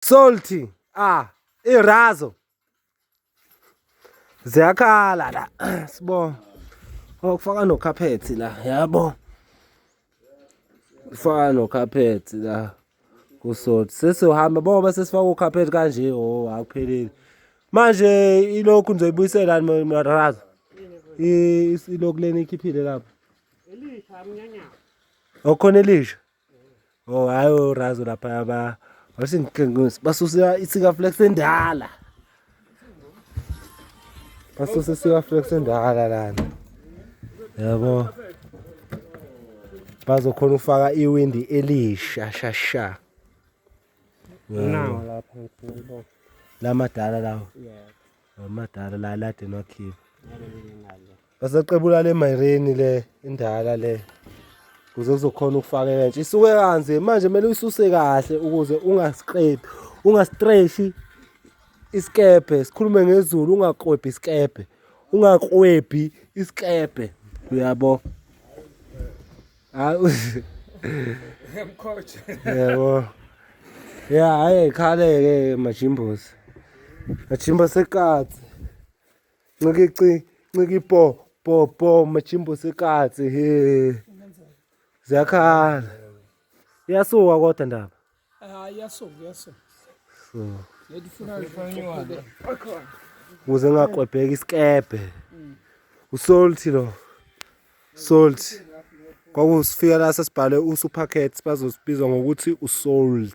Salty. Irazo. Ziyakhala la. Sibona. Okufaka no carpet la, yabo. Ufaka no carpet la. Kusalty. Sesiyohamba boba sesifaka ucarpet kanje akupheleli. Manje ilokhu nizoyibuyisela Marazo. Ilokhu leni ikhiphile lapha. Elisha mnyanya. Okhona elisha. Hayi Razo lapha basusa isika flex endala. Basusa isika flex endala lana. Yabo. Bazokhona ufaka iwindi elisha shasha. Nawo lapha ngibona. Lamadala lawo. Yeah. Amadala la lade nokhipha. Ngale. Basaqebula le mayireni le indala le. Kuze kuzokhona ukufaka entsha. Isuke kanze manje kumele uyisuse kahle ukuze ungastretchi isikebhe. Sikhulume ngezulu ungakwebhi isikebhe. Ungakwebhi isikebhe. Uyabo. Coach. Yebo. Yeah, hayi khaleke majimbosi. Majimbo sekatsi. Nciki po majimbo sekatsi he. Ziyakhala. Iyasuka kodwa ndaba. Iyasuka. So. Yedifuna lifanywa. Ukuze ngaqwebheka isikebhe. Usalty lo. Salty. Kwakusifika la sesibhale usupermarket bazosibizwa ngokuthi usalty.